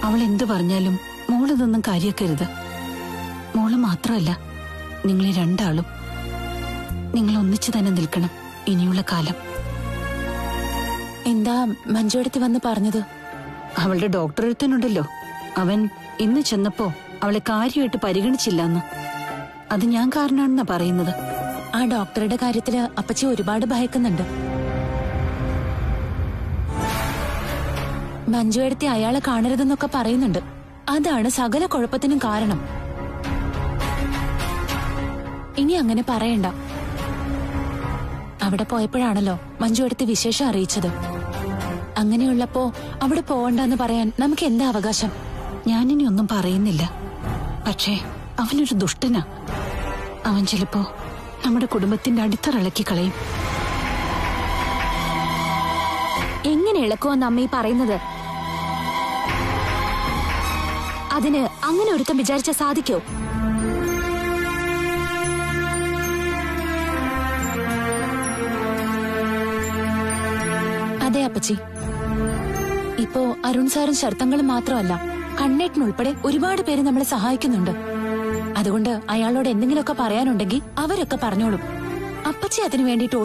അവൾ എന്തു പറഞ്ഞാലും മോളിതൊന്നും കാര്യാക്കരുത്. മോള് മാത്രമല്ല, നിങ്ങളെ രണ്ടാളും നിങ്ങൾ ഒന്നിച്ചു തന്നെ നിൽക്കണം ഇനിയുള്ള കാലം. എന്താ മഞ്ജുവടുത്ത് വന്ന് പറഞ്ഞത്? അവളുടെ ഡോക്ടർ എഴുത്തനുണ്ടല്ലോ, അവൻ ഇന്ന് ചെന്നപ്പോ അവളെ കാര്യമായിട്ട് പരിഗണിച്ചില്ലെന്ന്. അത് ഞാൻ കാരണമാണെന്നാ പറയുന്നത്. ആ ഡോക്ടറുടെ കാര്യത്തില് അപ്പച്ചി ഒരുപാട് ഭയക്കുന്നുണ്ട്. മഞ്ജുവടുത്തി അയാളെ കാണരുതെന്നൊക്കെ പറയുന്നുണ്ട്. അതാണ് സകല കുഴപ്പത്തിനും കാരണം. ഇനി അങ്ങനെ പറയണ്ട. അവിടെ പോയപ്പോഴാണല്ലോ മഞ്ജുവടുത്തി വിശേഷം അറിയിച്ചത്. അങ്ങനെയുള്ളപ്പോ അവിടെ പോവണ്ടെന്ന് പറയാൻ നമുക്ക് എന്താ അവകാശം? ഞാനിനി ഒന്നും പറയുന്നില്ല. പക്ഷേ അവനൊരു ദുഷ്ടനാ. അവൻ ചിലപ്പോ നമ്മുടെ കുടുംബത്തിന്റെ അടിത്തറ ഇളക്കി കളയും. എങ്ങനെ ഇളക്കുമെന്ന് അമ്മ ഈ പറയുന്നത്? അതിന് അങ്ങനെ ഒരുത്തം വിചാരിച്ച സാധിക്കോ? അതെ അപ്പച്ചി. ഇപ്പോ അരുൺ സാറും ശർത്തങ്ങളും മാത്രമല്ല, കണ്ണേട്ടനുൾപ്പെടെ ഒരുപാട് പേര് നമ്മളെ സഹായിക്കുന്നുണ്ട്. അതുകൊണ്ട് അയാളോട് എന്തെങ്കിലുമൊക്കെ പറയാനുണ്ടെങ്കിൽ അവരൊക്കെ പറഞ്ഞോളും. അപ്പച്ചി അതിനു വേണ്ടിയിട്ട്